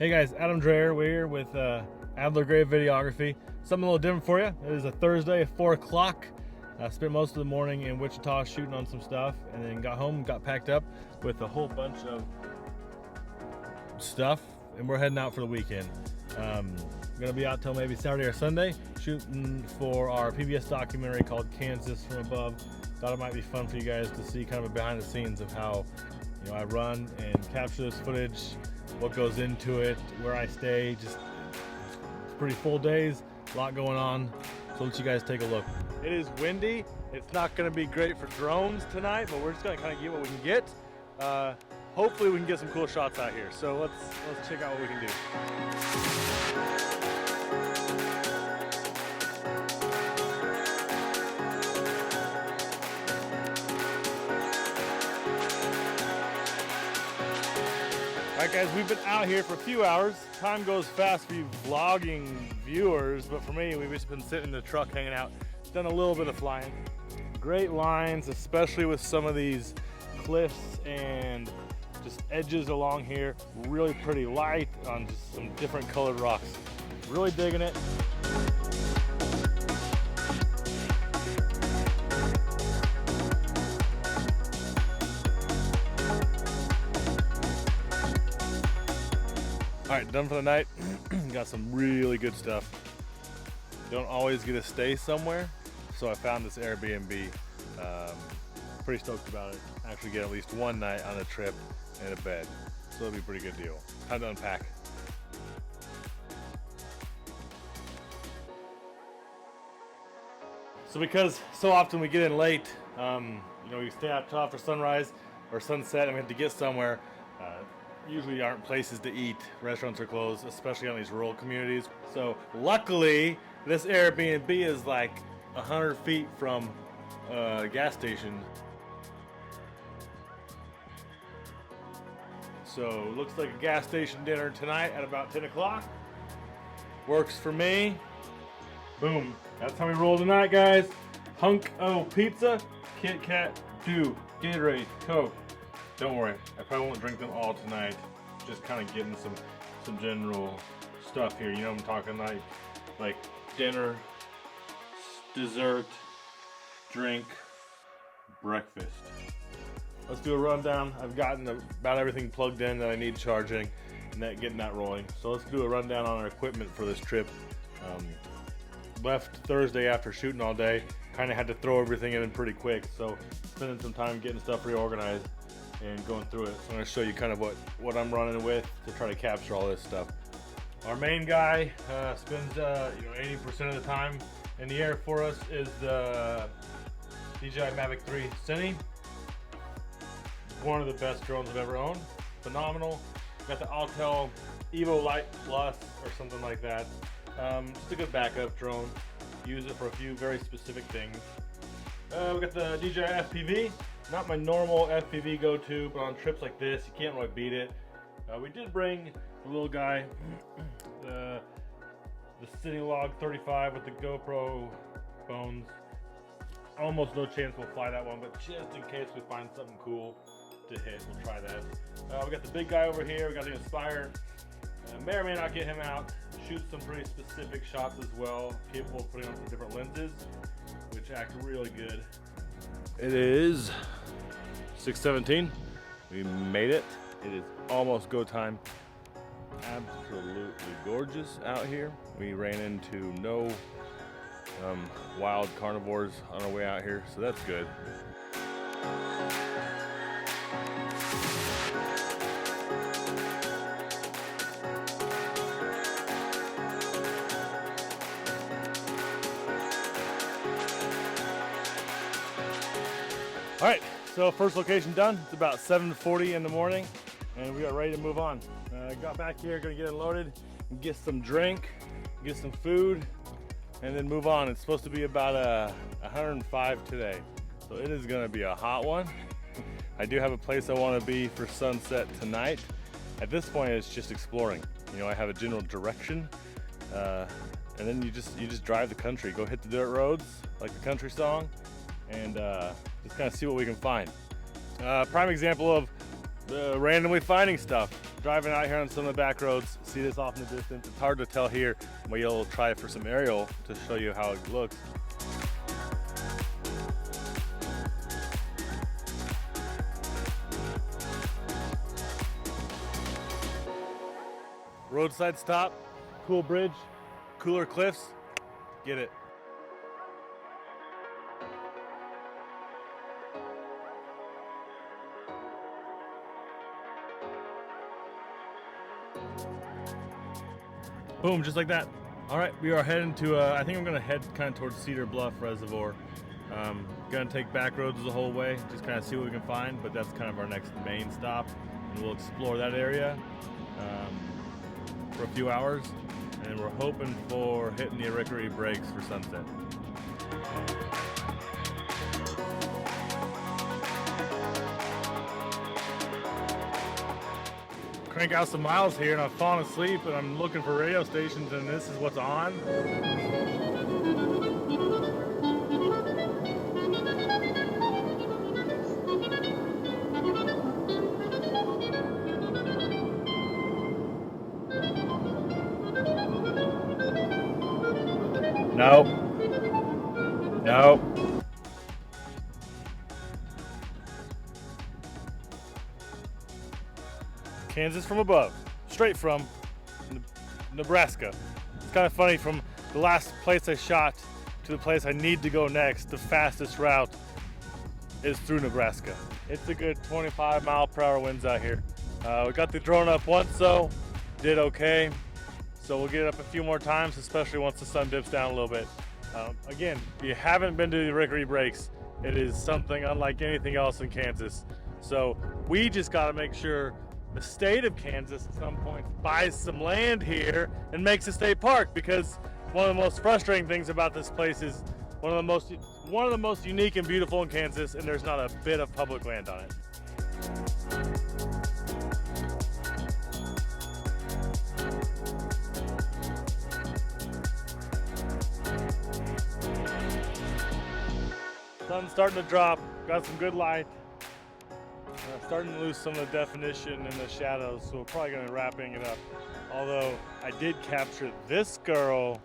Hey guys, Adam Dreher. We're here with Adler Gray Videography. Something a little different for you. It is a Thursday at 4 o'clock. I spent most of the morning in Wichita shooting on some stuff, and then got home, got packed up with a whole bunch of stuff, and we're heading out for the weekend. Gonna be out till maybe Saturday or Sunday shooting for our PBS documentary called Kansas from Above. Thought it might be fun for you guys to see kind of a behind the scenes of how I run and capture this footage, what goes into it, where I stay. Just it's pretty full days, a lot going on. So let you guys take a look. It is windy. It's not going to be great for drones tonight, but we're just going to kind of get what we can get. Hopefully we can get some cool shots out here. So let's check out what we can do. Alright guys, we've been out here for a few hours. Time goes fast for you vlogging viewers, but for me, we've just been sitting in the truck hanging out. Done a little bit of flying. Great lines, especially with some of these cliffs and just edges along here. Really pretty light on just some different colored rocks. Really digging it. All right, done for the night. Got some really good stuff. Don't always get to stay somewhere, so I found this Airbnb. Pretty stoked about it. Actually get at least one night on a trip and a bed, so it'll be a pretty good deal. Time to unpack. So because so often we get in late, we stay out till after sunrise or sunset, and we have to get somewhere. Usually aren't places to eat. Restaurants are closed, especially on these rural communities. So luckily, this Airbnb is like 100 feet from a gas station. So looks like a gas station dinner tonight at about 10 o'clock. Works for me. Boom. That's how we roll tonight, guys. Hunk O pizza, Kit Kat, Dew, Gatorade, Coke. Don't worry, I probably won't drink them all tonight. Just kind of getting some general stuff here. You know what I'm talking, like dinner, dessert, drink, breakfast. Let's do a rundown. I've gotten about everything plugged in that I need charging and getting that rolling. So let's do a rundown on our equipment for this trip. Left Thursday after shooting all day. Kind of had to throw everything in pretty quick. So spending some time getting stuff reorganized and going through it. So I'm going to show you kind of what I'm running with to try to capture all this stuff. Our main guy spends 80% of the time in the air for us is the DJI Mavic 3 Cine. One of the best drones I've ever owned. Phenomenal. Got the Autel Evo Light Plus or something like that. Just a good backup drone. Use it for a few very specific things. We got the DJI FPV. Not my normal FPV go-to, but on trips like this, you can't really beat it. We did bring the little guy, the Cinelog 35 with the GoPro bones. Almost no chance we'll fly that one, but just in case we find something cool to hit, we'll try that. We got the big guy over here. We got the Inspire. May or may not get him out. Shoot some pretty specific shots as well. Capable of putting on some different lenses, which act really good. It is 6:17. We made it. It is almost go time. Absolutely gorgeous out here. We ran into no wild carnivores on our way out here, so that's good. All right, so first location done. It's about 7:40 in the morning, and we are ready to move on. Got back here, gonna get unloaded, and get some drink, get some food, and then move on. It's supposed to be about 105 today, so it is gonna be a hot one. I do have a place I want to be for sunset tonight. At this point, it's just exploring. I have a general direction, and then you just drive the country, go hit the dirt roads like the country song, and just kind of see what we can find. Prime example of randomly finding stuff. driving out here on some of the back roads, see this off in the distance. It's hard to tell here, but you'll try for some aerial to show you how it looks. Roadside stop, cool bridge, cooler cliffs, get it. Boom, just like that. All right, we are heading to, I think I'm gonna head kind of towards Cedar Bluff Reservoir. Gonna take back roads the whole way, just kind of see what we can find, but that's kind of our next main stop. And we'll explore that area for a few hours, and we're hoping for hitting the Rickery Breaks for sunset. Crank out some miles here and I've fallen asleep and I'm looking for radio stations and this is what's on. Nope. Nope. Kansas from above, straight from Nebraska. It's kind of funny, from the last place I shot to the place I need to go next, the fastest route is through Nebraska. It's a good 25-mile-per-hour winds out here. We got the drone up once, so did okay. So we'll get it up a few more times, especially once the sun dips down a little bit. Again, if you haven't been to the Rickery Breaks, it is something unlike anything else in Kansas. So we just got to make sure the state of Kansas at some point buys some land here and makes a state park, because one of the most frustrating things about this place is one of the most unique and beautiful in Kansas, and there's not a bit of public land on it. Sun's starting to drop, got some good light. Starting to lose some of the definition in the shadows, so we're probably going to be wrapping it up. Although I did capture this girl.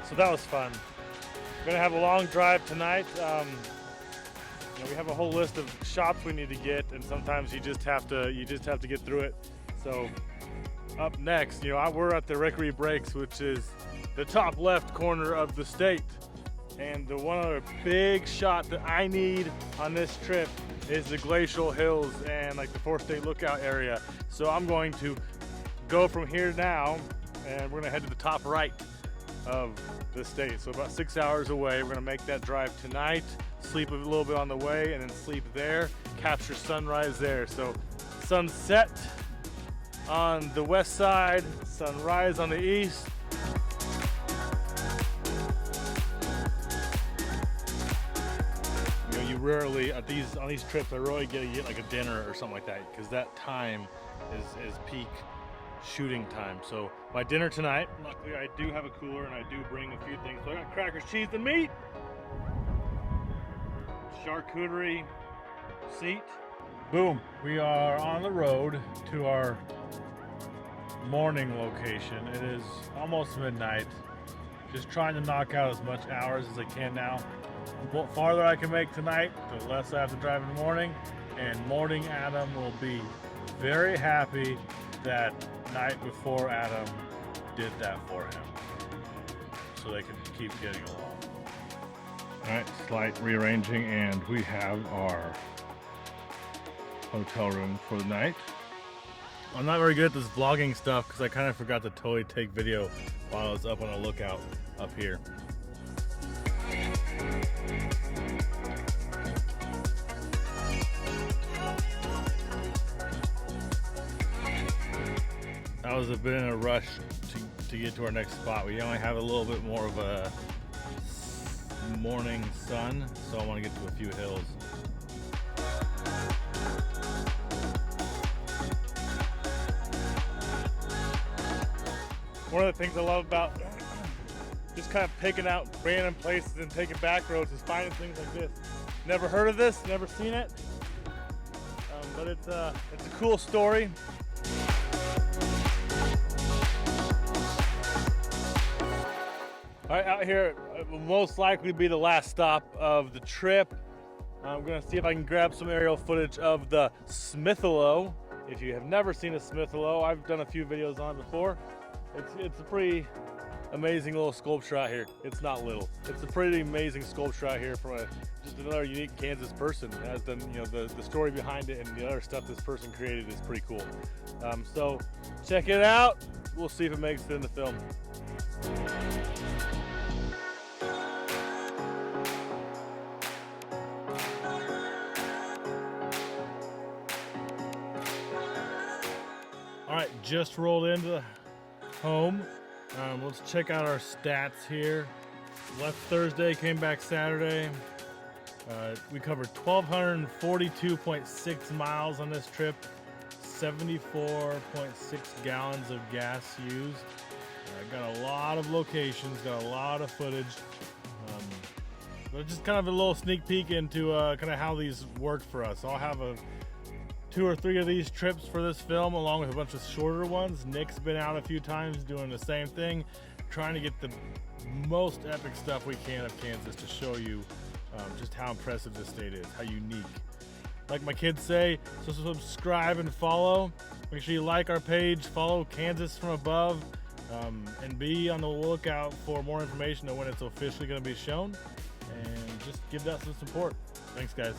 So that was fun. We're going to have a long drive tonight. We have a whole list of shots we need to get, and sometimes you just have to get through it. So up next, we're at the Rickery Breaks, which is the top left corner of the state. And the one other big shot that I need on this trip is the glacial hills and like the Fourth State Lookout area. So I'm going to go from here now, and we're gonna head to the top right of the state. So about 6 hours away. We're gonna make that drive tonight, sleep a little bit on the way, and then sleep there, capture sunrise there. So sunset on the west side, sunrise on the east. You rarely on these trips, I really get like a dinner or something like that, because that time is peak shooting time. So my dinner tonight, luckily I do have a cooler and I do bring a few things. So I got crackers, cheese, and meat. Charcuterie seat. Boom. We are on the road to our morning location. It is almost midnight. Just trying to knock out as much hours as I can now. The farther I can make tonight, the less I have to drive in the morning. And Morning Adam will be very happy that Night Before Adam did that for him, so they can keep getting along. All right, slight rearranging, and we have our hotel room for the night. I'm not very good at this vlogging stuff because I kind of forgot to totally take video while I was up on a lookout up here. I was a bit in a rush to get to our next spot. We only have a little bit more of a morning sun, so I want to get to a few hills. One of the things I love about just kind of picking out random places and taking back roads is finding things like this. Never heard of this, never seen it, but it's a cool story. All right, out here, it will most likely be the last stop of the trip. I'm gonna see if I can grab some aerial footage of the Smithalo. If you have never seen a Smithalo, I've done a few videos on it before. It's a pretty amazing little sculpture out here. It's not little. It's a pretty amazing sculpture out here from just another unique Kansas person has done. You know, the story behind it and the other stuff this person created is pretty cool. So check it out. We'll see if it makes it in the film. All right, just rolled into home. Let's check out our stats here. Left Thursday, came back Saturday. We covered 1,242.6 miles on this trip, 74.6 gallons of gas used. Got a lot of locations, got a lot of footage. But just kind of a little sneak peek into kind of how these worked for us. I'll have 2 or 3 of these trips for this film, along with a bunch of shorter ones. Nick's been out a few times doing the same thing, trying to get the most epic stuff we can of Kansas to show you just how impressive this state is, how unique. Like my kids say, so subscribe and follow. Make sure you like our page, follow Kansas from Above, and be on the lookout for more information on when it's officially going to be shown. And just give that some support. Thanks, guys.